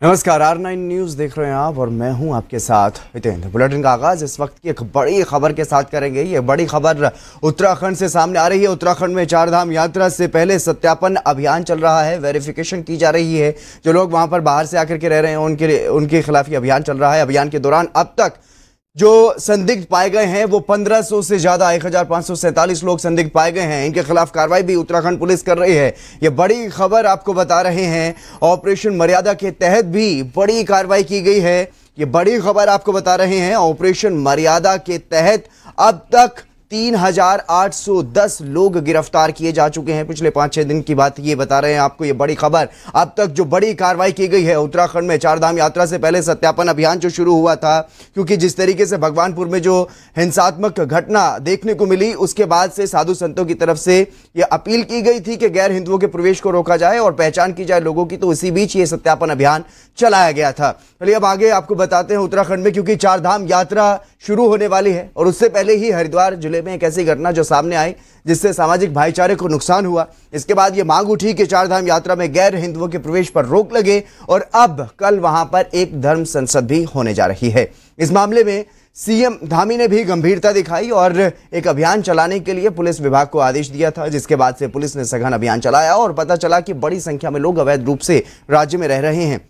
नमस्कार, R9 news देख रहे हैं आप और मैं हूं आपके साथ हितेंद्र। बुलेटिन का आगाज इस वक्त की एक बड़ी खबर के साथ करेंगे। ये बड़ी खबर उत्तराखंड से सामने आ रही है। उत्तराखंड में चारधाम यात्रा से पहले सत्यापन अभियान चल रहा है, वेरिफिकेशन की जा रही है। जो लोग वहां पर बाहर से आकर के रह रहे हैं उनके खिलाफ ये अभियान चल रहा है। अभियान के दौरान अब तक जो संदिग्ध पाए गए हैं वो 1500 से ज्यादा 1547 लोग संदिग्ध पाए गए हैं। इनके खिलाफ कार्रवाई भी उत्तराखंड पुलिस कर रही है। ये बड़ी खबर आपको बता रहे हैं। ऑपरेशन मर्यादा के तहत भी बड़ी कार्रवाई की गई है। ये बड़ी खबर आपको बता रहे हैं। ऑपरेशन मर्यादा के तहत अब तक 3810 लोग गिरफ्तार किए जा चुके हैं। पिछले 5-6 दिन की बात ये बता रहे हैं आपको। ये बड़ी खबर, अब तक जो बड़ी कार्रवाई की गई है उत्तराखंड में चारधाम यात्रा से पहले सत्यापन अभियान जो शुरू हुआ था, क्योंकि जिस तरीके से भगवानपुर में जो हिंसात्मक घटना देखने को मिली, उसके बाद से साधु संतों की तरफ से यह अपील की गई थी कि गैर हिंदुओं के प्रवेश को रोका जाए और पहचान की जाए लोगों की। तो इसी बीच ये सत्यापन अभियान चलाया गया था। चलिए अब आगे आपको बताते हैं उत्तराखंड में, क्योंकि चारधाम यात्रा शुरू होने वाली है और उससे पहले ही हरिद्वार जिले में एक ऐसी घटना जो सामने आई जिससे सामाजिक भाईचारे को नुकसान हुआ। इसके बाद यह मांग उठी कि चारधाम यात्रा में गैर हिंदुओं के प्रवेश पर रोक लगे और अब कल वहां पर एक धर्म संसद भी होने जा रही है। इस मामले में सीएम धामी ने भी गंभीरता दिखाई और एक अभियान चलाने के लिए पुलिस विभाग को आदेश दिया था, जिसके बाद से पुलिस ने सघन अभियान चलाया और पता चला कि बड़ी संख्या में लोग अवैध रूप से राज्य में रह रहे हैं।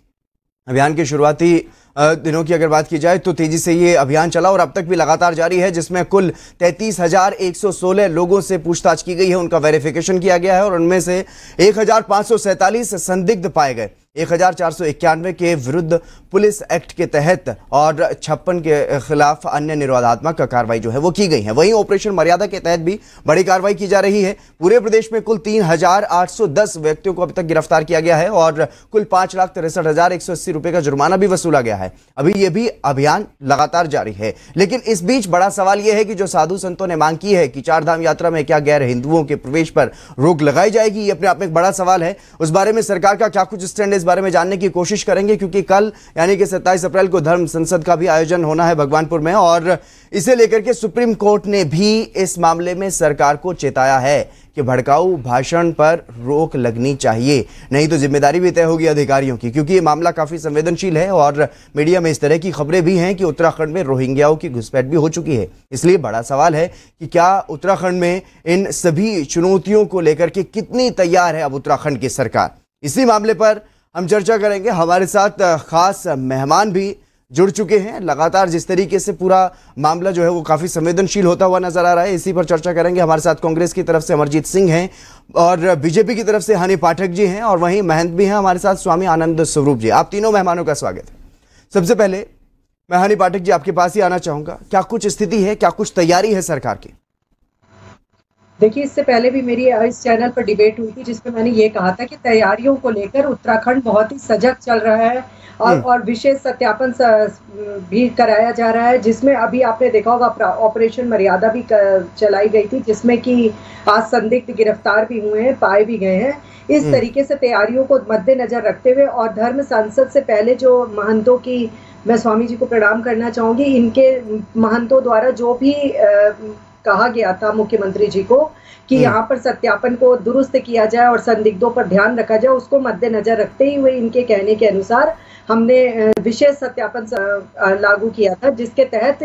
अभियान के शुरुआती दिनों की अगर बात की जाए तो तेजी से ये अभियान चला और अब तक भी लगातार जारी है, जिसमें कुल 33,116 लोगों से पूछताछ की गई है, उनका वेरिफिकेशन किया गया है और उनमें से 1547 संदिग्ध पाए गए। 1491 के विरुद्ध पुलिस एक्ट के तहत और 56 के खिलाफ अन्य निरोधात्मक कार्रवाई जो है वो की गई है। वहीं ऑपरेशन मर्यादा के तहत भी बड़ी कार्रवाई की जा रही है। पूरे प्रदेश में कुल 3810 व्यक्तियों को अभी तक गिरफ्तार किया गया है और कुल 5,63,180 रुपए का जुर्माना भी वसूला गया है। अभी ये भी अभियान लगातार जारी है, लेकिन इस बीच बड़ा सवाल यह है कि जो साधु संतों ने मांग की है कि चारधाम यात्रा में क्या गैर हिंदुओं के प्रवेश पर रोक लगाई जाएगी, ये अपने आप में एक बड़ा सवाल है। उस बारे में सरकार का क्या कुछ स्टैंड, इस बारे में जानने की कोशिश करेंगे, क्योंकि कल यानी कि 27 अप्रैल को धर्म संसद का भी आयोजन होना है भगवानपुर में और इसे लेकर के सुप्रीम कोर्ट ने भी इस मामले में सरकार को चेताया है कि भड़काऊ भाषण पर रोक लगनी चाहिए, नहीं तो जिम्मेदारी भी तय होगी अधिकारियों की, क्योंकि ये मामला काफी संवेदनशील है और मीडिया में इस तरह की खबरें भी हैं कि उत्तराखंड में रोहिंग्याओं की घुसपैठ भी हो चुकी है। इसलिए बड़ा सवाल है कि क्या उत्तराखंड में इन सभी चुनौतियों को लेकर के कितनी तैयार है अब उत्तराखंड की सरकार। इसी मामले पर हम चर्चा करेंगे। हमारे साथ खास मेहमान भी जुड़ चुके हैं। लगातार जिस तरीके से पूरा मामला जो है वो काफी संवेदनशील होता हुआ नजर आ रहा है, इसी पर चर्चा करेंगे। हमारे साथ कांग्रेस की तरफ से अमरजीत सिंह हैं और बीजेपी की तरफ से हनी पाठक जी हैं और वहीं महंत भी हैं हमारे साथ, स्वामी आनंद स्वरूप जी। आप तीनों मेहमानों का स्वागत है। सबसे पहले मैं हनी पाठक जी आपके पास ही आना चाहूंगा। क्या कुछ स्थिति है, क्या कुछ तैयारी है सरकार की? देखिए, इससे पहले भी मेरी इस चैनल पर डिबेट हुई थी जिसमें मैंने ये कहा था कि तैयारियों को लेकर उत्तराखंड बहुत ही सजग चल रहा है और विशेष सत्यापन भी कराया जा रहा है, जिसमें अभी आपने देखा होगा ऑपरेशन मर्यादा भी चलाई गई थी, जिसमें कि आज संदिग्ध गिरफ्तार भी हुए हैं, पाए भी गए हैं। इस तरीके से तैयारियों को मद्देनजर रखते हुए और धर्म संसद से पहले जो महंतों की, मैं स्वामी जी को प्रणाम करना चाहूंगी, इनके महंतों द्वारा जो भी कहा गया था मुख्यमंत्री जी को कि यहाँ पर सत्यापन को दुरुस्त किया जाए और संदिग्धों पर ध्यान रखा जाए, उसको मद्देनजर रखते हुए इनके कहने के अनुसार हमने विशेष सत्यापन लागू किया था, जिसके तहत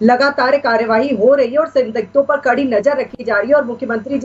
लगातार कार्यवाही हो रही है और संदिग्धों पर कड़ी नजर रखी जा रही है। और मुख्यमंत्री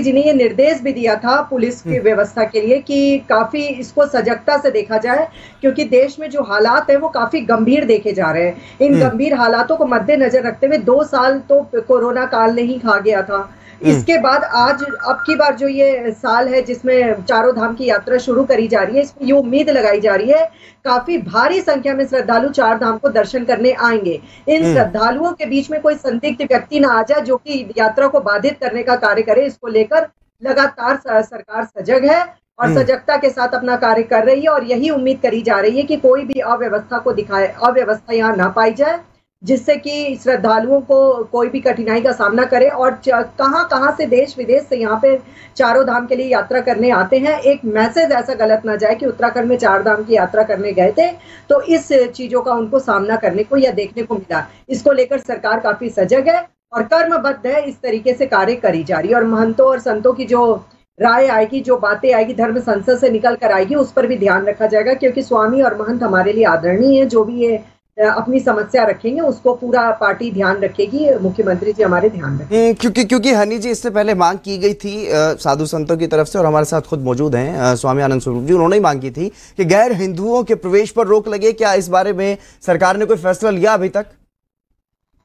जी ने ये निर्देश भी दिया था पुलिस की व्यवस्था के लिए कि काफी इसको सजगता से देखा जाए, क्योंकि देश में जो हालात है वो काफी गंभीर देखे जा रहे हैं। इन गंभीर हालातों को मद्देनजर रखते हुए 2 साल तो कोरोना काल ने ही खा गया था। इसके बाद आज अब की बार जो ये साल है जिसमें चारों धाम की यात्रा शुरू करी जा रही है, इसमें ये उम्मीद लगाई जा रही है काफी भारी संख्या में श्रद्धालु चार धाम को दर्शन करने आएंगे। इन श्रद्धालुओं के बीच में कोई संदिग्ध व्यक्ति ना आ जाए जो कि यात्रा को बाधित करने का कार्य करे। इसको लेकर लगातार सरकार सजग है और सजगता के साथ अपना कार्य कर रही है और यही उम्मीद करी जा रही है कि कोई भी अव्यवस्था यहाँ ना पाई जाए, जिससे कि श्रद्धालुओं को कोई भी कठिनाई का सामना करे। और कहां से देश विदेश से यहाँ पे चारों धाम के लिए यात्रा करने आते हैं, एक मैसेज ऐसा गलत ना जाए कि उत्तराखंड में 4 धाम की यात्रा करने गए थे तो इस चीजों का उनको सामना करने को या देखने को मिला। इसको लेकर सरकार काफी सजग है और कर्मबद्ध है, इस तरीके से कार्य करी जा रही है। और महंतों और संतों की जो राय आएगी, जो बातें आएगी धर्म संसद से निकल कर आएगी, उस पर भी ध्यान रखा जाएगा, क्योंकि स्वामी और महंत हमारे लिए आदरणीय है। जो भी ये अपनी समस्या रखेंगे उसको पूरा पार्टी ध्यान रखेगी, मुख्यमंत्री जी हमारे ध्यान रखेंगे। क्योंकि हनी जी, इससे पहले मांग की गई थी साधु संतों की तरफ से, और हमारे साथ खुद मौजूद हैं स्वामी आनंद स्वरूप जी, उन्होंने ही मांग की थी कि गैर हिंदुओं के प्रवेश पर रोक लगे। क्या इस बारे में सरकार ने कोई फैसला लिया अभी तक?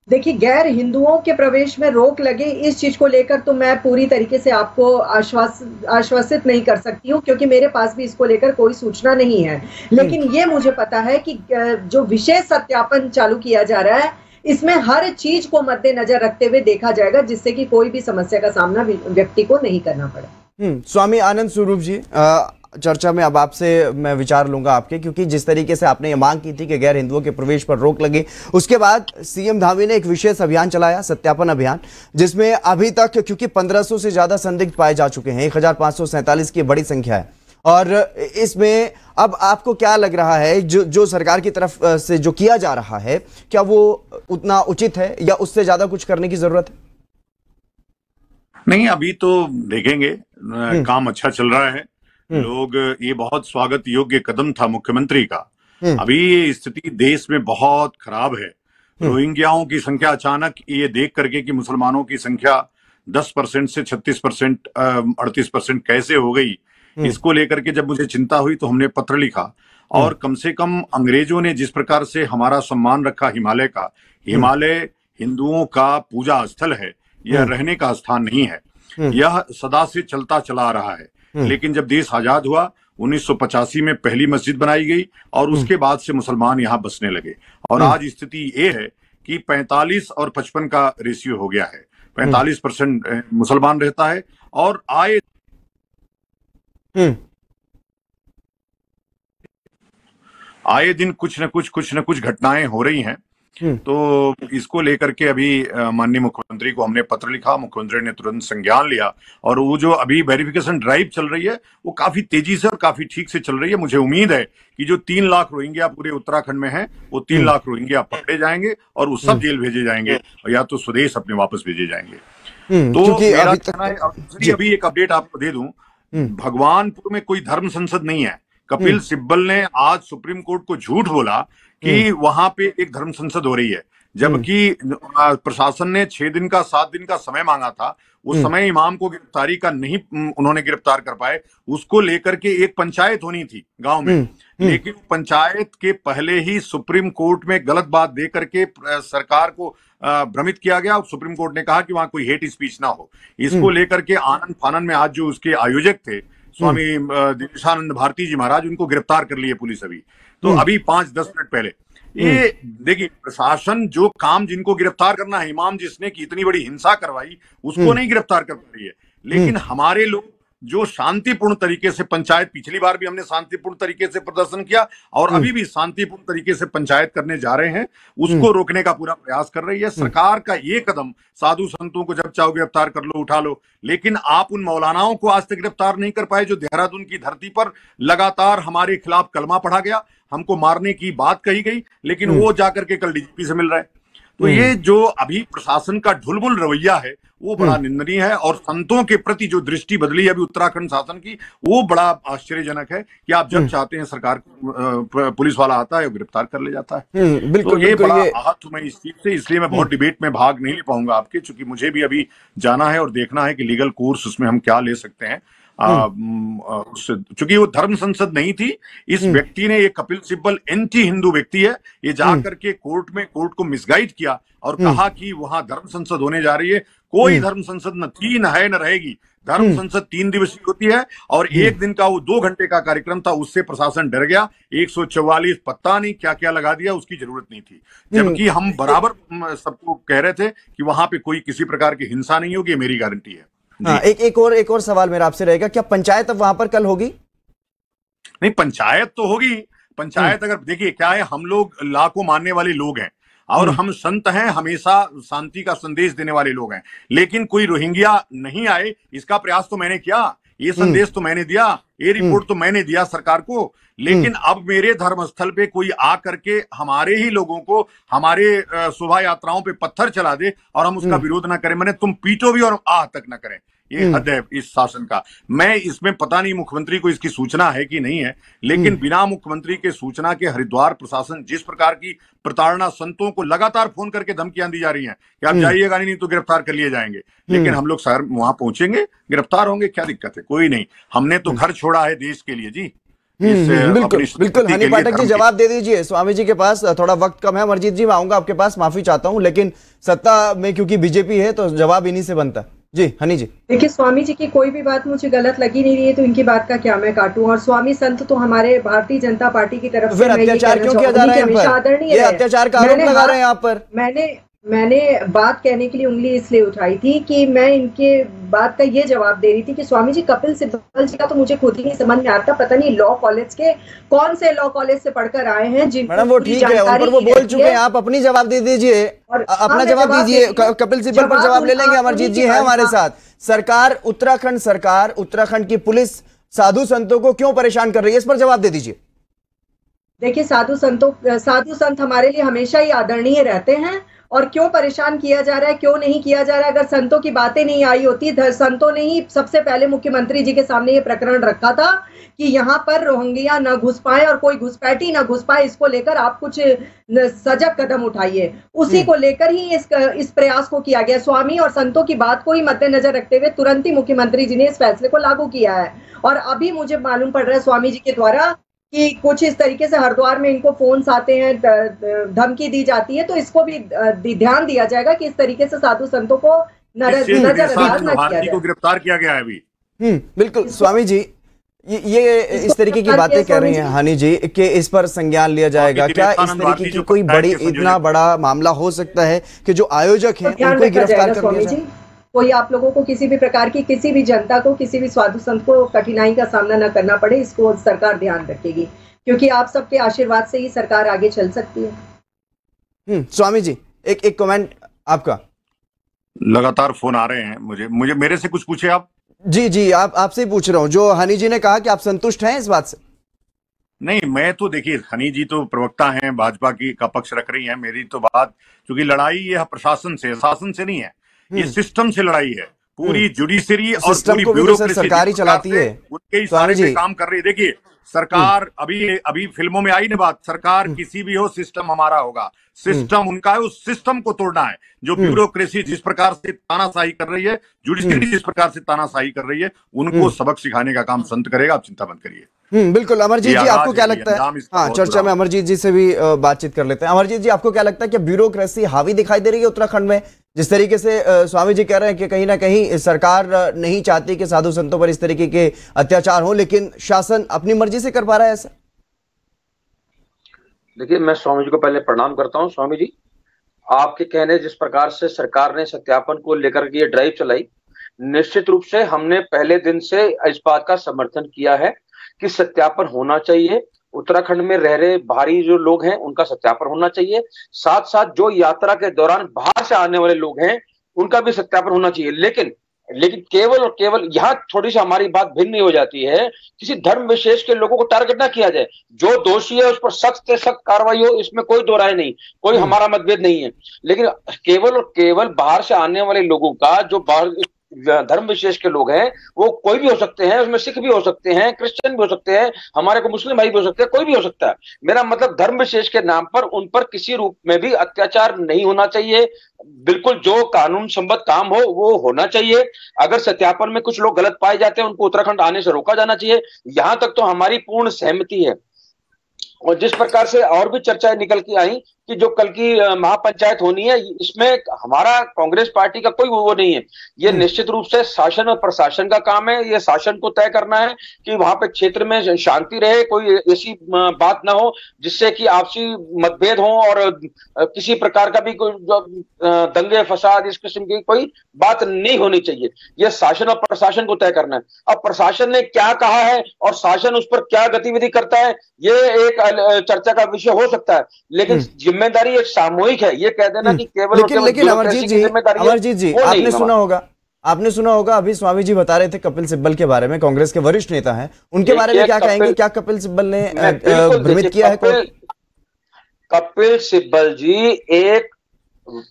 देखिए, गैर हिंदुओं के प्रवेश में रोक लगे, इस चीज को लेकर तो मैं पूरी तरीके से आपको आश्वासित नहीं कर सकती हूँ, क्योंकि मेरे पास भी इसको लेकर कोई सूचना नहीं है। लेकिन ये मुझे पता है कि जो विशेष सत्यापन चालू किया जा रहा है, इसमें हर चीज को मद्देनजर रखते हुए देखा जाएगा, जिससे कि कोई भी समस्या का सामना व्यक्ति को नहीं करना पड़े। स्वामी आनंद स्वरूप जी, चर्चा में अब आपसे मैं विचार लूंगा आपके, क्योंकि जिस तरीके से आपने ये मांग की थी कि गैर हिंदुओं के प्रवेश पर रोक लगे, उसके बाद सीएम धामी ने एक विशेष अभियान चलाया, सत्यापन अभियान, जिसमें अभी तक क्योंकि 1500 से ज्यादा संदिग्ध पाए जा चुके हैं, 1547 की बड़ी संख्या है, और इसमें अब आपको क्या लग रहा है, जो सरकार की तरफ से जो किया जा रहा है, क्या वो उतना उचित है या उससे ज्यादा कुछ करने की जरूरत है? नहीं, अभी तो देखेंगे, काम अच्छा चल रहा है लोग। ये बहुत स्वागत योग्य कदम था मुख्यमंत्री का। अभी ये स्थिति देश में बहुत खराब है। रोहिंग्याओं की संख्या अचानक ये देख करके कि मुसलमानों की संख्या 10% से 36%, 38% कैसे हो गई, इसको लेकर के जब मुझे चिंता हुई तो हमने पत्र लिखा। और कम से कम अंग्रेजों ने जिस प्रकार से हमारा सम्मान रखा हिमालय का, हिमालय हिंदुओं का पूजा स्थल है, यह रहने का स्थान नहीं है, यह सदा से चलता चला आ रहा है। लेकिन जब देश आजाद हुआ 1985 में पहली मस्जिद बनाई गई और उसके बाद से मुसलमान यहाँ बसने लगे, और आज स्थिति ये है कि 45 और 55 का रेशियो हो गया है। 45% मुसलमान रहता है, और आए दिन कुछ न कुछ घटनाएं हो रही हैं। तो इसको लेकर के अभी माननीय मुख्यमंत्री को हमने पत्र लिखा, मुख्यमंत्री ने तुरंत संज्ञान लिया, और वो जो अभी वेरिफिकेशन ड्राइव चल रही है वो काफी तेजी से और काफी ठीक से चल रही है। मुझे उम्मीद है कि जो 3 लाख रोहिंग्या पूरे उत्तराखंड में है, वो 3 लाख रोहिंग्या पकड़े जाएंगे और वो सब जेल भेजे जाएंगे, और या तो स्वदेश अपने वापस भेजे जाएंगे। तो मेरा कहना है, अभी एक अपडेट आपको दे दूं, भगवानपुर में कोई धर्म संसद नहीं है। कपिल सिब्बल ने आज सुप्रीम कोर्ट को झूठ बोला कि वहां पे एक धर्म संसद हो रही है, जबकि प्रशासन ने 6 दिन का 7 दिन का समय मांगा था। उस समय इमाम को गिरफ्तारी का नहीं उन्होंने गिरफ्तार कर पाए। उसको लेकर के एक पंचायत होनी थी गांव में, लेकिन पंचायत के पहले ही सुप्रीम कोर्ट में गलत बात दे करके सरकार को भ्रमित किया गया। सुप्रीम कोर्ट ने कहा कि वहां कोई हेट स्पीच ना हो। इसको लेकर के आनंद फानन में आज जो उसके आयोजक थे स्वामी दिनेशानंद भारती जी महाराज, उनको गिरफ्तार कर लिए पुलिस अभी, तो अभी 5-10 मिनट पहले। ये देखिए, प्रशासन जो काम जिनको गिरफ्तार करना है, इमाम जिसने की इतनी बड़ी हिंसा करवाई, उसको नहीं गिरफ्तार कर पा रही है। लेकिन हमारे लोग जो शांतिपूर्ण तरीके से पंचायत, पिछली बार भी हमने शांतिपूर्ण तरीके से प्रदर्शन किया और अभी भी शांतिपूर्ण तरीके से पंचायत करने जा रहे हैं, उसको रोकने का पूरा प्रयास कर रही है सरकार। का ये कदम, साधु संतों को जब चाहो गिरफ्तार कर लो, उठा लो, लेकिन आप उन मौलानाओं को आज तक गिरफ्तार नहीं कर पाए जो देहरादून की धरती पर लगातार हमारे खिलाफ कलमा पढ़ा गया, हमको मारने की बात कही गई, लेकिन वो जाकर के कल डीजीपी से मिल रहा है। तो ये जो अभी प्रशासन का ढुलमुल रवैया है वो बड़ा निंदनीय है, और संतों के प्रति जो दृष्टि बदली है अभी उत्तराखंड शासन की, वो बड़ा आश्चर्यजनक है कि आप जब चाहते हैं सरकार पुलिस वाला आता है और गिरफ्तार कर ले जाता है। बिल्कुल, तो ये बड़ा आहत हूं मैं इस चीज से, इसलिए मैं बहुत डिबेट में भाग नहीं ले पाऊंगा आपके, क्योंकि मुझे भी अभी जाना है और देखना है कि लीगल कोर्स उसमें हम क्या ले सकते हैं। चूंकि वो धर्म संसद नहीं थी, इस व्यक्ति ने, ये कपिल सिब्बल एंटी हिंदू व्यक्ति है, ये जाकर के कोर्ट को मिसगाइड किया और कहा कि वहां धर्म संसद होने जा रही है। कोई धर्म संसद न थी, न है, न रहेगी। धर्म संसद 3 दिवसीय होती है, और 1 दिन का वो 2 घंटे का कार्यक्रम था, उससे प्रशासन डर गया। 144 पता नहीं क्या क्या लगा दिया, उसकी जरूरत नहीं थी। जबकि हम बराबर सबको कह रहे थे कि वहां पे कोई किसी प्रकार की हिंसा नहीं होगी, मेरी गारंटी है। हाँ, एक और सवाल मेरा आपसे रहेगा, क्या पंचायत अब वहां पर कल होगी? नहीं, पंचायत तो होगी। पंचायत, अगर देखिए क्या है, हम लोग लाखों मानने वाले लोग हैं और हम संत हैं, हमेशा शांति का संदेश देने वाले लोग हैं, लेकिन कोई रोहिंग्या नहीं आए इसका प्रयास तो मैंने किया, ये संदेश तो मैंने दिया, ये रिपोर्ट तो मैंने दिया सरकार को। लेकिन अब मेरे धर्मस्थल पे कोई आ करके हमारे ही लोगों को हमारे शोभा यात्राओं पे पत्थर चला दे और हम उसका विरोध ना करें, मैंने तुम पीटो भी और आह तक ना करें, ये हद है इस शासन का। मैं इसमें पता नहीं मुख्यमंत्री को इसकी सूचना है कि नहीं है, लेकिन बिना मुख्यमंत्री के सूचना के हरिद्वार प्रशासन जिस प्रकार की प्रताड़ना, संतों को लगातार फोन करके धमकियां दी जा रही हैं कि आप जाइएगा नहीं तो गिरफ्तार कर लिए जाएंगे, लेकिन हम लोग शहर वहां पहुंचेंगे, गिरफ्तार होंगे, क्या दिक्कत है? कोई नहीं, हमने तो घर छोड़ा है देश के लिए जी। बिल्कुल बिल्कुल। हनी पाठक जी जवाब दे दीजिए, स्वामी जी के पास थोड़ा वक्त कम है। अमरजीत जी मैं आऊंगा आपके पास, माफी चाहता हूं, लेकिन सत्ता में क्योंकि बीजेपी है तो जवाब इन्हीं से बनता है। जी हनी जी। देखिए, स्वामी जी की कोई भी बात मुझे गलत लगी नहीं रही है, तो इनकी बात का क्या मैं काटूं। और स्वामी संत तो हमारे भारतीय जनता पार्टी की तरफ से अत्याचार क्यों किया जा रहा है? ये अत्याचार का आरोप लगा रहे हैं आप पर। मैंने बात कहने के लिए उंगली इसलिए उठाई थी कि मैं इनके बात का ये जवाब दे रही थी कि स्वामी जी, कपिल सिब्बल जी का तो मुझे खुद ही नहीं समझ में आता, पता नहीं लॉ कॉलेज के कौन से लॉ कॉलेज से पढ़कर आए हैं जिनको मैडम वो ठीक है, उन पर वो बोल चुके हैं, आप अपनी जवाब दे दीजिए, अपना जवाब दीजिए। कपिल सिब्बल पर जवाब ले लेंगे, अमरजीत जी हैं हमारे साथ। सरकार उत्तराखंड की पुलिस साधु संतों को क्यों परेशान कर रही है, इस पर जवाब दे दीजिए। देखिए, साधु संत हमारे लिए हमेशा ही आदरणीय रहते हैं, और क्यों परेशान किया जा रहा है, क्यों नहीं किया जा रहा है? अगर संतों की बातें नहीं आई होती, संतों ने ही सबसे पहले मुख्यमंत्री जी के सामने ये प्रकरण रखा था कि यहाँ पर रोहिंग्या न घुस पाए और कोई घुसपैठी न घुस पाए, इसको लेकर आप कुछ सजग कदम उठाइए। उसी को लेकर ही इस प्रयास को किया गया। स्वामी और संतों की बात को ही मद्देनजर रखते हुए तुरंत ही मुख्यमंत्री जी ने इस फैसले को लागू किया है। और अभी मुझे मालूम पड़ रहा है स्वामी जी के द्वारा कि कुछ इस तरीके से हरिद्वार में इनको फोन्स आते हैं, धमकी दी जाती है, तो इसको भी ध्यान दिया जाएगा कि इस तरीके से साधु संतों को नजरअंदाज न किया जाए। को गिरफ्तार किया गया है अभी। बिल्कुल स्वामी जी, ये इस तरीके की बातें कह रही हैं हनी जी कि इस पर संज्ञान लिया जाएगा। क्या इस तरीके की कोई बड़ी, इतना बड़ा मामला हो सकता है कि जो आयोजक हैं उनको गिरफ्तार कर लिया जाए? कोई आप लोगों को किसी भी प्रकार की, किसी भी जनता को, किसी भी साधु संत को कठिनाई का सामना न करना पड़े, इसको सरकार ध्यान रखेगी, क्योंकि आप सबके आशीर्वाद से ही सरकार आगे चल सकती है। स्वामी जी एक कमेंट आपका। लगातार फोन आ रहे हैं मुझे मेरे से कुछ पूछे आप। जी आपसे ही पूछ रहा हूं, जो हनी जी ने कहा कि आप संतुष्ट हैं इस बात से? नहीं, मैं तो देखिए, हनी जी तो प्रवक्ता हैं, भाजपा की का पक्ष रख रही हैं। मेरी तो बात, क्योंकि लड़ाई ये प्रशासन से, शासन से नहीं है, ये सिस्टम से लड़ाई है। पूरी जुडिशरी और पूरी ब्यूरोक्रेसी सरकारी चलाती है, उनके इशारे पे काम कर रही है। देखिए सरकार, अभी फिल्मों में आई ना बात, सरकार किसी भी हो, सिस्टम हमारा होगा, सिस्टम उनका है, उस सिस्टम को तोड़ना है। जो ब्यूरोक्रेसी जिस प्रकार से तानाशाही कर रही है, जुडिशरी जिस प्रकार से तानाशाही कर रही है, उनको सबक सिखाने का काम संत करेगा। आप चिंता मत करिए। बिल्कुल। अमरजीत जी आपको क्या लगता है? हाँ, चर्चा में अमरजीत जी से भी बातचीत कर लेते हैं। अमरजीत जी आपको क्या लगता है कि ब्यूरोक्रेसी हावी दिखाई दे रही है उत्तराखंड में? जिस तरीके से स्वामी जी कह रहे हैं कि कहीं ना कहीं सरकार नहीं चाहती कि साधु संतों पर इस तरीके के अत्याचार हो, लेकिन शासन अपनी मर्जी से कर पा रहा है ऐसा? देखिए, मैं स्वामी जी को पहले प्रणाम करता हूं। स्वामी जी, आपके कहने जिस प्रकार से सरकार ने सत्यापन को लेकर के ये ड्राइव चलाई, निश्चित रूप से हमने पहले दिन से इस बात का समर्थन किया है कि सत्यापन होना चाहिए। उत्तराखंड में रह रहे बाहरी जो लोग हैं उनका सत्यापन होना चाहिए, साथ साथ जो यात्रा के दौरान बाहर से आने वाले लोग हैं उनका भी सत्यापन होना चाहिए। लेकिन केवल और केवल यहाँ थोड़ी सी हमारी बात भिन्न हो जाती है, किसी धर्म विशेष के लोगों को टारगेट ना किया जाए। जो दोषी है उस पर सख्त से सख्त कार्रवाई हो, इसमें कोई दो राय नहीं, कोई हमारा मतभेद नहीं है। लेकिन केवल और केवल बाहर से आने वाले लोगों का, जो बाहर धर्म विशेष के लोग हैं, वो कोई भी हो सकते हैं, उसमें सिख भी हो सकते हैं, क्रिश्चियन भी हो सकते हैं, हमारे को मुस्लिम भाई भी हो सकते हैं, कोई भी हो सकता है। मेरा मतलब धर्म विशेष के नाम पर उन पर किसी रूप में भी अत्याचार नहीं होना चाहिए। बिल्कुल जो कानून संबद्ध काम हो वो होना चाहिए। अगर सत्यापन में कुछ लोग गलत पाए जाते हैं, उनको उत्तराखंड आने से रोका जाना चाहिए। यहां तक तो हमारी पूर्ण सहमति है। और जिस प्रकार से और भी चर्चाएं निकल के आई कि जो कल की महापंचायत होनी है, इसमें हमारा कांग्रेस पार्टी का कोई वो नहीं है। ये निश्चित रूप से शासन और प्रशासन का काम है। ये शासन को तय करना है कि वहां पे क्षेत्र में शांति रहे, कोई ऐसी बात ना हो जिससे कि आपसी मतभेद हो और किसी प्रकार का भी कोई दंगे फसाद इस किस्म की कोई बात नहीं होनी चाहिए। ये शासन और प्रशासन को तय करना है। अब प्रशासन ने क्या कहा है और शासन उस पर क्या गतिविधि करता है, ये एक चर्चा का विषय हो सकता है, लेकिन जिम्मेदारी एक सामूहिक है। ये कह देना कि केवल लेकिन अमरजीत जी आपने सुना होगा अभी स्वामी जी बता रहे थे कपिल सिब्बल के बारे में, कांग्रेस के वरिष्ठ नेता हैं, उनके बारे में क्या कहेंगे? क्या कपिल सिब्बल ने भ्रमित किया है? कपिल सिब्बल जी एक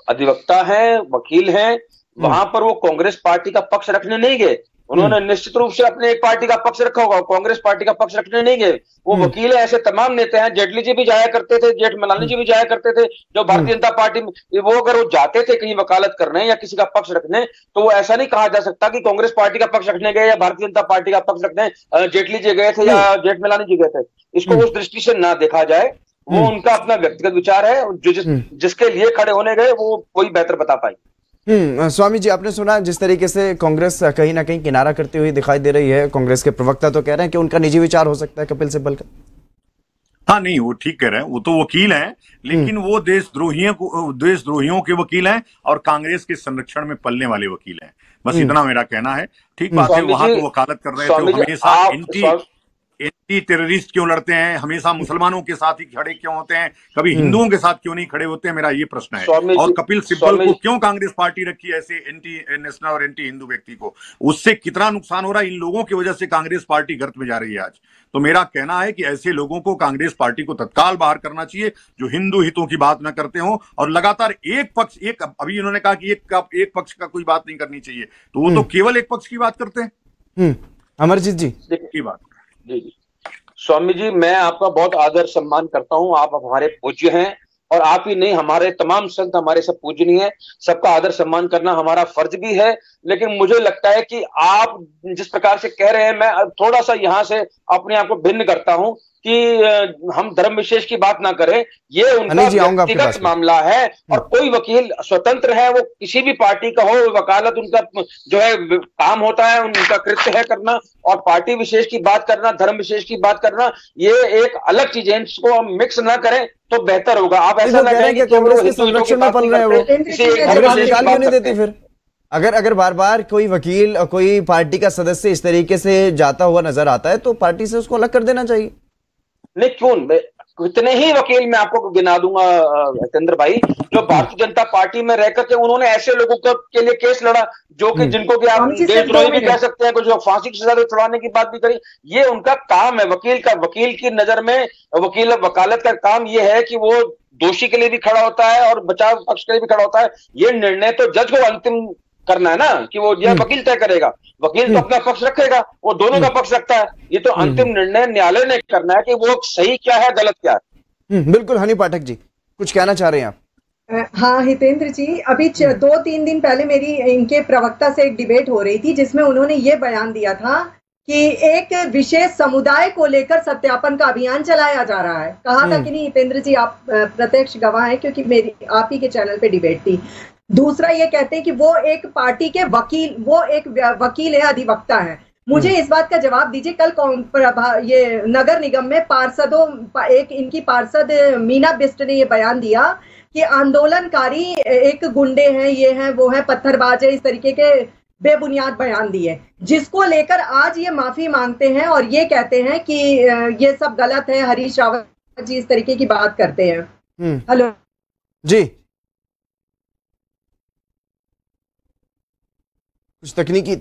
अधिवक्ता हैं, वकील हैं, वहां पर वो कांग्रेस पार्टी का पक्ष रखने नहीं गए। उन्होंने निश्चित रूप से अपने एक पार्टी का पक्ष रखा होगा, कांग्रेस पार्टी का पक्ष रखने नहीं गए। वो वकील ऐसे तमाम नेता हैं, जेटली जी भी जाया करते थे, जेठमलानी जी भी जाया करते थे, जो भारतीय जनता पार्टी में, वो अगर वो जाते थे कहीं वकालत करने या किसी का पक्ष रखने, तो वो ऐसा नहीं कहा जा सकता कि कांग्रेस पार्टी का पक्ष रखने गए या भारतीय जनता पार्टी का पक्ष रखने जेटली जी गए थे या जेठमलानी जी गए थे। इसको उस दृष्टि से ना देखा जाए, वो उनका अपना व्यक्तिगत विचार है, जो जिसके लिए खड़े होने गए वो कोई बेहतर बता पाए। स्वामी जी, आपने सुना जिस तरीके से कांग्रेस कहीं ना कहीं किनारा करती हुई दिखाई दे रही है। कांग्रेस के प्रवक्ता तो कह रहे हैं कि उनका निजी विचार हो सकता है कपिल सिब्बल का। हाँ, नहीं, वो ठीक कह रहे हैं, वो तो वकील हैं, लेकिन वो देशद्रोहियों के वकील हैं और कांग्रेस के संरक्षण में पलने वाले वकील हैं। बस इतना मेरा कहना है। ठीक बात है, वहां तो वकालत कर रहे थे, हमेशा एंटी टेररिस्ट क्यों लड़ते हैं, हमेशा मुसलमानों के साथ ही खड़े क्यों होते हैं, कभी हिंदुओं के साथ क्यों नहीं खड़े होते हैं, मेरा ये प्रश्न है। और कपिल सिब्बल को क्यों कांग्रेस पार्टी रखी है ऐसे एंटी नेशनल और एंटी हिंदू व्यक्ति को, उससे कितना नुकसान हो रहा है। इन लोगों की वजह से कांग्रेस पार्टी गर्त में जा रही है आज। तो मेरा कहना है कि ऐसे लोगों को कांग्रेस पार्टी को तत्काल बाहर करना चाहिए, जो हिंदू हितों की बात न करते हो और लगातार अभी इन्होंने कहा कि एक पक्ष का कोई बात नहीं करनी चाहिए, तो वो तो केवल एक पक्ष की बात करते हैं। अमरजीत जी की बात। जी जी स्वामी जी, मैं आपका बहुत आदर सम्मान करता हूं, आप हमारे पूज्य हैं और आप ही नहीं, हमारे तमाम संत हमारे सब पूजनीय है, सबका आदर सम्मान करना हमारा फर्ज भी है। लेकिन मुझे लगता है कि आप जिस प्रकार से कह रहे हैं, मैं थोड़ा सा यहाँ से अपने आप को भिन्न करता हूं कि हम धर्म विशेष की बात ना करें, ये उनका व्यक्तिगत मामला है और कोई वकील स्वतंत्र है, वो किसी भी पार्टी का हो, वकालत उनका जो है काम होता है, उनका कृत्य है करना, और पार्टी विशेष की बात करना, धर्म विशेष की बात करना, ये एक अलग चीज है, इसको हम मिक्स ना करें तो बेहतर होगा। आप ऐसा ना कहें कि कांग्रेस के संरक्षण में पल रहे हो, निकाल क्यों नहीं देती फिर? अगर बार बार कोई वकील, कोई पार्टी का सदस्य इस तरीके से जाता हुआ नजर आता है, तो पार्टी से उसको अलग कर देना चाहिए। नहीं, क्यों? कितने ही वकील मैं आपको गिना दूंगा हितेंद्र भाई, जो भारतीय जनता पार्टी में रहकर के उन्होंने ऐसे लोगों के लिए केस लड़ा, जो कि जिनको कि आप देशद्रोही भी कह सकते हैं, कुछ फांसी की सजा छुड़ाने की बात भी करी। ये उनका काम है, वकील की नजर में वकालत का काम ये है कि वो दोषी के लिए भी खड़ा होता है और बचाव पक्ष के लिए भी खड़ा होता है। ये निर्णय तो जज को अंतिम करना है ना, कि वो यह वकील तय करेगा। वकील तो अपना पक्ष रखेगा, वो दोनों का पक्ष रखता है, ये तो अंतिम निर्णय न्यायालय ने करना है कि वो सही क्या है, गलत क्या है। बिल्कुल। हनी पाठक जी, कुछ कहना चाह रहे हैं आप? हाँ हितेंद्र जी, अभी 2-3 दिन पहले मेरी इनके प्रवक्ता से एक डिबेट हो रही थी, जिसमें उन्होंने ये बयान दिया था कि एक विशेष समुदाय को लेकर सत्यापन का अभियान चलाया जा रहा है। कहा था कि नहीं हितेंद्र जी, आप प्रत्यक्ष गवाह हैं क्योंकि मेरी आप ही के चैनल पे डिबेट थी। दूसरा ये कहते हैं कि वो एक पार्टी के वकील, वो एक वकील है, अधिवक्ता है। मुझे इस बात का जवाब दीजिए, कल ये नगर निगम में पार्षदों, एक इनकी पार्षद मीना बिष्ट ने ये बयान दिया कि आंदोलनकारी एक गुंडे हैं, ये हैं, वो हैं, पत्थरबाज है, इस तरीके के बेबुनियाद बयान दिए, जिसको लेकर आज ये माफी मांगते हैं और ये कहते हैं कि ये सब गलत है, हरीश रावत जी इस तरीके की बात करते हैं। हेलो जी, कुछ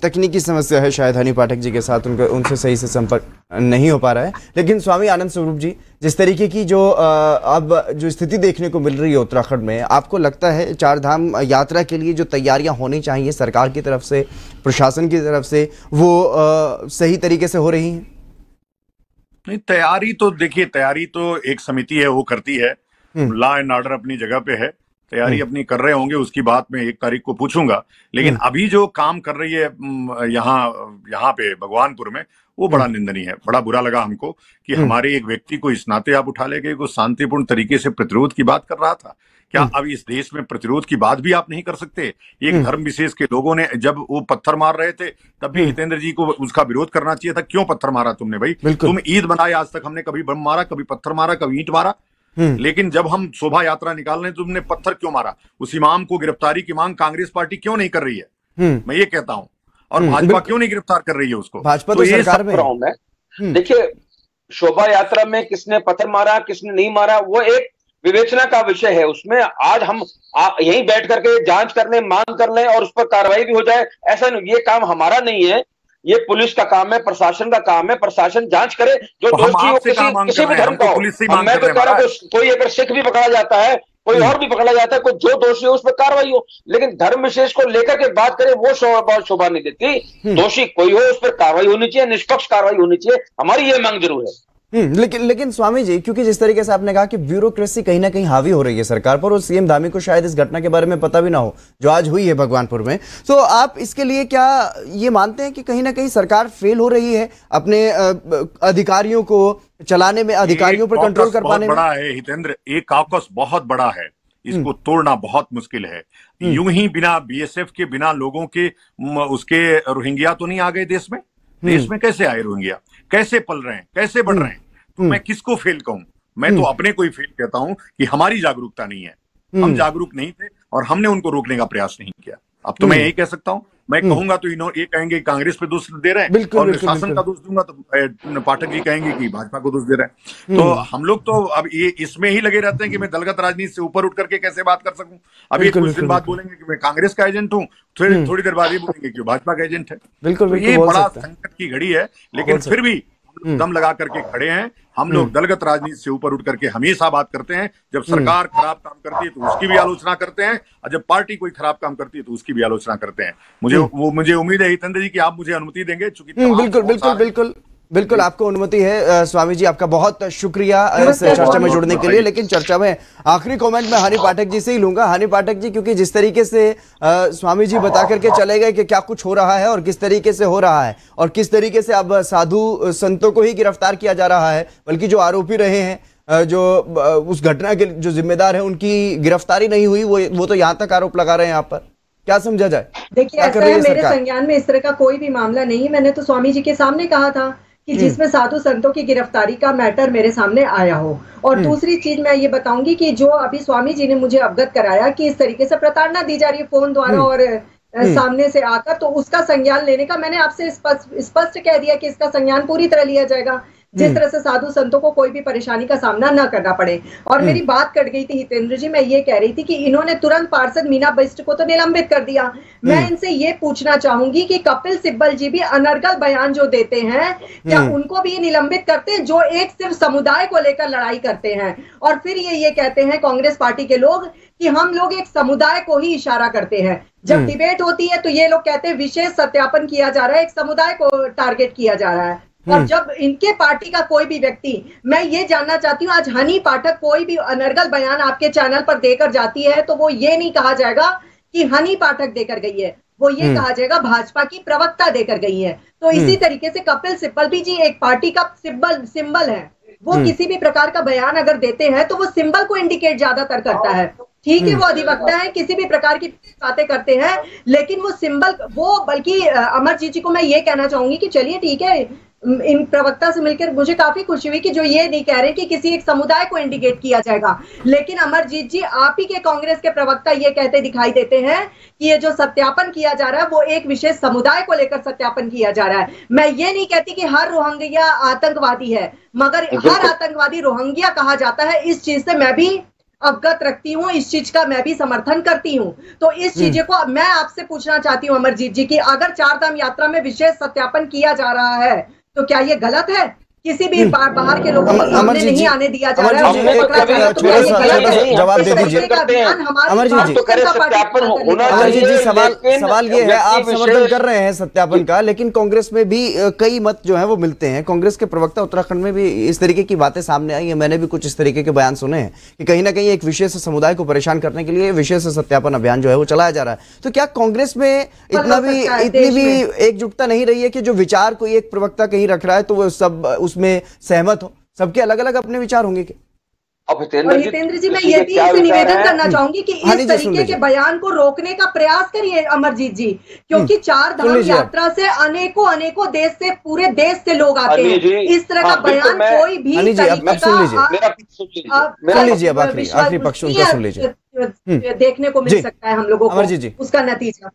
तकनीकी समस्या है शायद हनी पाठक जी के साथ, उनसे सही से संपर्क नहीं हो पा रहा है। लेकिन स्वामी आनंद स्वरूप जी, जिस तरीके की अब जो स्थिति देखने को मिल रही है उत्तराखंड में, आपको लगता है चार धाम यात्रा के लिए जो तैयारियां होनी चाहिए सरकार की तरफ से, प्रशासन की तरफ से, वो सही तरीके से हो रही हैं? नहीं, तैयारी तो देखिए, तैयारी तो एक समिति है वो करती है, लॉ एंड ऑर्डर अपनी जगह पे है, तैयारी अपनी कर रहे होंगे, उसकी बात मैं 1 तारीख को पूछूंगा। लेकिन अभी जो काम कर रही है यहाँ पे भगवानपुर में, वो बड़ा निंदनीय है। बड़ा बुरा लगा हमको कि हमारे एक व्यक्ति को इस नाते आप उठा ले गए, वो शांतिपूर्ण तरीके से प्रतिरोध की बात कर रहा था। क्या अब इस देश में प्रतिरोध की बात भी आप नहीं कर सकते? एक धर्म विशेष के लोगों ने जब वो पत्थर मार रहे थे, तब भी हितेंद्र जी को उसका विरोध करना चाहिए था। क्यों पत्थर मारा तुमने भाई? तुम ईद बनाए, आज तक हमने कभी बम मारा, कभी पत्थर मारा, कभी ईंट मारा। लेकिन जब हम शोभा यात्रा निकाल रहे हैं, तुमने पत्थर क्यों मारा? उस इमाम को गिरफ्तारी की मांग कांग्रेस पार्टी क्यों नहीं कर रही है? मैं ये कहता हूं। और भाजपा क्यों नहीं गिरफ्तार कर रही है उसको? भाजपा तो सरकार में है। देखिए, शोभा यात्रा में किसने पत्थर मारा, किसने नहीं मारा, वो एक विवेचना का विषय है। उसमें आज हम यहीं बैठ करके जांच कर लें, मांग कर लें और उस पर कार्रवाई भी हो जाए, ऐसा नहीं। ये काम हमारा नहीं है, ये पुलिस का काम है, प्रशासन का काम है। प्रशासन जांच करे, जो दोषी हो किसी भी धर्म का हो। मैं तो कह रहा हूँ, कोई अगर सिख भी पकड़ा जाता है, कोई और भी पकड़ा जाता है, कोई जो दोषी हो उस पर कार्रवाई हो, लेकिन धर्म विशेष को लेकर के बात करें वो शोभा नहीं देती। दोषी कोई हो उस पर कार्रवाई होनी चाहिए, निष्पक्ष कार्रवाई होनी चाहिए, हमारी ये मांग जरूर है। लेकिन स्वामी जी, क्योंकि जिस तरीके से आपने कहा कि ब्यूरोक्रेसी कहीं ना कहीं हावी हो रही है सरकार पर, और सीएम धामी को शायद इस घटना के बारे में पता भी ना हो जो आज हुई है भगवानपुर में, तो आप इसके लिए क्या ये मानते हैं कि कहीं ना कहीं सरकार फेल हो रही है अपने अधिकारियों को चलाने में, अधिकारियों पर कंट्रोल कर पाने में? बड़ा है हितेंद्र, एक कॉकस बहुत बड़ा है, इसको तोड़ना बहुत मुश्किल है। यूं ही बिना बीएसएफ के, बिना लोगों के उसके रोहिंग्या तो नहीं आ गए देश में। देश में कैसे आए रोहिंग्या, कैसे पल रहे हैं, कैसे बढ़ रहे हैं? तो मैं किसको फेल कहूं? मैं तो अपने को ही फेल कहता हूं कि हमारी जागरूकता नहीं है। हम जागरूक नहीं थे और हमने उनको रोकने का प्रयास नहीं किया। अब तो मैं यही कह सकता हूं, मैं कहूंगा तो ये कहेंगे कांग्रेस पे दोष दे रहे हैं, और शासन का दोष दूंगा तो पाठक जी कहेंगे कि भाजपा को दोष दे रहे हैं। तो हम लोग तो अब ये इसमें ही लगे रहते हैं कि मैं दलगत राजनीति से ऊपर उठ करके कैसे बात कर सकूं। अभी कुछ दिन बाद बोलेंगे कि मैं कांग्रेस का एजेंट हूं, थोड़ी देर बाद ये बोलेंगे कि भाजपा का एजेंट है। तो ये बड़ा संकट की घड़ी है, लेकिन फिर भी दम लगा करके खड़े हैं। हम लोग दलगत राजनीति से ऊपर उठ करके हमेशा बात करते हैं। जब सरकार खराब काम करती है तो उसकी भी आलोचना करते हैं, और जब पार्टी कोई खराब काम करती है तो उसकी भी आलोचना करते हैं। मुझे उम्मीद है हितेंद्र जी कि आप मुझे अनुमति देंगे, चूंकि बिल्कुल आपको अनुमति है। स्वामी जी, आपका बहुत शुक्रिया इस चर्चा में जुड़ने के लिए। लेकिन चर्चा में आखिरी कमेंट मैं हानि पाठक जी से ही लूंगा। हानि पाठक जी, क्योंकि जिस तरीके से स्वामी जी बता करके चले गए कि क्या कुछ हो रहा है और किस तरीके से हो रहा है, और किस तरीके से अब साधु संतों को ही गिरफ्तार किया जा रहा है, बल्कि जो आरोपी रहे हैं, जो उस घटना के जो जिम्मेदार है, उनकी गिरफ्तारी नहीं हुई, वो तो यहाँ तक आरोप लगा रहे हैं यहाँ पर। क्या समझा जाए? देखिए, ऐसा है, मेरे संज्ञान में इस तरह का कोई भी मामला नहीं। मैंने तो स्वामी जी के सामने कहा था कि जिसमें साधु संतों की गिरफ्तारी का मैटर मेरे सामने आया हो। और दूसरी चीज मैं ये बताऊंगी कि जो अभी स्वामी जी ने मुझे अवगत कराया कि इस तरीके से प्रताड़ना दी जा रही है फोन द्वारा और सामने से आकर, तो उसका संज्ञान लेने का मैंने आपसे स्पष्ट कह दिया कि इसका संज्ञान पूरी तरह लिया जाएगा, जिस तरह से साधु संतों को कोई भी परेशानी का सामना न करना पड़े। और मेरी बात कट गई थी हितेंद्र जी, मैं ये कह रही थी कि इन्होंने तुरंत पार्षद मीना बिष्ट को तो निलंबित कर दिया। मैं इनसे ये पूछना चाहूंगी कि कपिल सिब्बल जी भी अनर्गल बयान जो देते हैं, क्या उनको भी निलंबित करते हैं, जो एक सिर्फ समुदाय को लेकर लड़ाई करते हैं? और फिर ये कहते हैं कांग्रेस पार्टी के लोग कि हम लोग एक समुदाय को ही इशारा करते हैं। जब डिबेट होती है तो ये लोग कहते हैं विशेष सत्यापन किया जा रहा है, एक समुदाय को टारगेट किया जा रहा है। और जब इनके पार्टी का कोई भी व्यक्ति, मैं ये जानना चाहती हूँ, आज हनी पाठक कोई भी अनर्गल बयान आपके चैनल पर देकर जाती है तो वो ये नहीं कहा जाएगा कि हनी पाठक देकर गई है, वो ये कहा जाएगा भाजपा की प्रवक्ता देकर गई है। तो इसी तरीके से कपिल सिब्बल भी जी एक पार्टी का सिंबल है। वो किसी भी प्रकार का बयान अगर देते हैं तो वो सिंबल को इंडिकेट ज्यादातर करता है। ठीक है, वो अधिवक्ता है, किसी भी प्रकार की बातें करते हैं, लेकिन वो सिंबल, वो बल्कि अमरजीत जी को मैं ये कहना चाहूंगी कि चलिए ठीक है, इन प्रवक्ता से मिलकर मुझे काफी खुशी हुई कि जो ये नहीं कह रहे कि किसी एक समुदाय को इंडिकेट किया जाएगा। लेकिन अमरजीत जी, आप ही के कांग्रेस के प्रवक्ता ये कहते दिखाई देते हैं कि ये जो सत्यापन किया जा रहा है वो एक विशेष समुदाय को लेकर सत्यापन किया जा रहा है। मैं ये नहीं कहती कि हर रोहिंग्या आतंकवादी है, मगर हर आतंकवादी रोहिंग्या कहा जाता है, इस चीज से मैं भी अवगत रखती हूँ, इस चीज का मैं भी समर्थन करती हूँ। तो इस चीज को मैं आपसे पूछना चाहती हूँ अमरजीत जी कि अगर चारधाम यात्रा में विशेश सत्यापन किया जा रहा है तो क्या ये गलत है? किसी भी बाहर के लोगों को सामने नहीं आने दिया जा रहा है। जवाब दे दीजिए अमरजीत जी। सवाल ये है, आप समर्थन कर रहे हैं सत्यापन का, लेकिन कांग्रेस में भी कई मत जो है वो मिलते हैं। कांग्रेस के प्रवक्ता उत्तराखंड में भी इस तरीके की बातें सामने आई है, मैंने भी कुछ इस तरीके के बयान सुने हैं कि कहीं ना कहीं एक विशेष समुदाय को परेशान करने के लिए विशेष सत्यापन अभियान जो है वो चलाया जा रहा है। तो क्या कांग्रेस में इतनी भी एकजुटता नहीं रही है कि जो विचार कोई एक प्रवक्ता कहीं रख रहा है तो वो सब उसमें सहमत हो? सबके अलग अलग अपने विचार होंगे क्या? अब हितेंद्र जी, मैं ये भी इनसे निवेदन करना चाहूंगी कि इस तरीके के बयान को रोकने का प्रयास करिए अमरजीत जी, क्योंकि चार धाम यात्रा से अनेकों देश से, पूरे देश से लोग आते हैं। इस तरह का बयान कोई भी आखिरी पक्ष उनका सुन लीजिए, देखने को मिल सकता है हम लोगों को उसका नतीजा।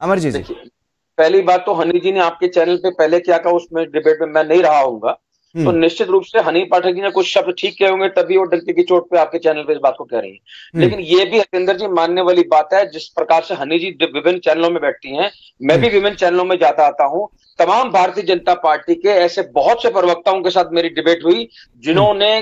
अमरजीत जी, पहली बात तो हनी जी ने आपके चैनल पे पहले क्या कहा, उसमें डिबेट में मैं नहीं रहा हूँगा, तो निश्चित रूप से हनी पाठक जी ने कुछ शब्द ठीक कहे होंगे, तभी वो डंके की चोट पे आपके चैनल पे इस बात को कह रही है। लेकिन ये भी हतेंद्र जी मानने वाली बात है, जिस प्रकार से हनी जी विभिन्न चैनलों में बैठती हैं, मैं भी विभिन्न चैनलों में जाता आता हूँ, तमाम भारतीय जनता पार्टी के ऐसे बहुत से प्रवक्ताओं के साथ मेरी डिबेट हुई जिन्होंने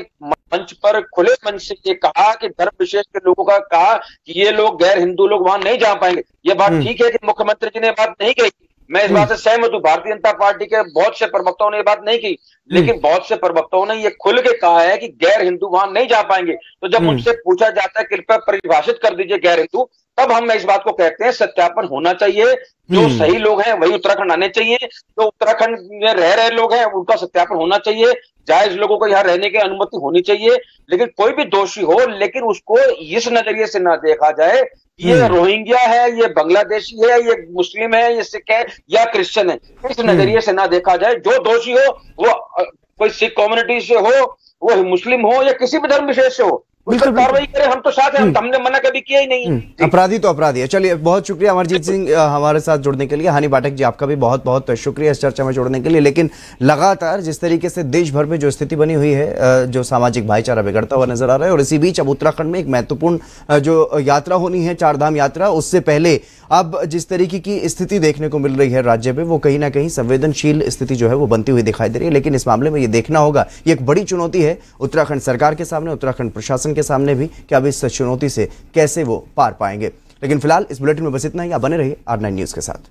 मंच पर खुले मंच से ये कहा कि धर्म विशेष के लोगों का कहा कि ये लोग गैर हिंदू लोग वहां नहीं जा पाएंगे, ये बात ठीक है कि मुख्यमंत्री जी ने बात नहीं कही, मैं इस बात से सहमत हूं। भारतीय जनता पार्टी के बहुत से प्रवक्ताओं ने ये बात नहीं की, लेकिन बहुत से प्रवक्ताओं ने ये खुल के कहा है कि गैर हिंदू वहां नहीं जा पाएंगे। तो जब उनसे पूछा जाता है कृपया परिभाषित कर दीजिए गैर हिंदू, तब हम इस बात को कहते हैं सत्यापन होना चाहिए। जो सही लोग हैं वही उत्तराखंड आने चाहिए, जो उत्तराखंड में रह रहे लोग हैं उनका सत्यापन होना चाहिए, जायज लोगों को यहाँ रहने की अनुमति होनी चाहिए। लेकिन कोई भी दोषी हो, लेकिन उसको इस नजरिए से ना देखा जाए ये रोहिंग्या है, ये बांग्लादेशी है, ये मुस्लिम है, ये सिख है या क्रिश्चियन है, इस नजरिए से ना देखा जाए। जो दोषी हो वो कोई सिख कम्युनिटी से हो, वो मुस्लिम हो या किसी भी धर्म विशेष से हो, बिल्कुल कार्रवाई करें, हम तो साथ हैं, हमने मना कभी किया ही नहीं। अपराधी तो अपराधी है। चलिए, बहुत शुक्रिया अमरजीत सिंह हमारे साथ जुड़ने के लिए। हानि पाठक जी, आपका भी बहुत बहुत शुक्रिया इस चर्चा में जुड़ने के लिए। लेकिन लगातार जिस तरीके से देश भर में जो स्थिति बनी हुई है, जो सामाजिक भाईचारा बिगड़ता हुआ नजर आ रहा है, और इसी बीच अब उत्तराखंड में एक महत्वपूर्ण जो यात्रा होनी है, चारधाम यात्रा, उससे पहले अब जिस तरीके की स्थिति देखने को मिल रही है राज्य में, वो कहीं ना कहीं संवेदनशील स्थिति जो है वो बनती हुई दिखाई दे रही है। लेकिन इस मामले में ये देखना होगा, ये एक बड़ी चुनौती है उत्तराखंड सरकार के सामने, उत्तराखंड प्रशासन के सामने भी, कि अब इस चुनौती से कैसे वो पार पाएंगे। लेकिन फिलहाल इस बुलेटिन में बस इतना ही। आप बने रहिए R9 न्यूज के साथ।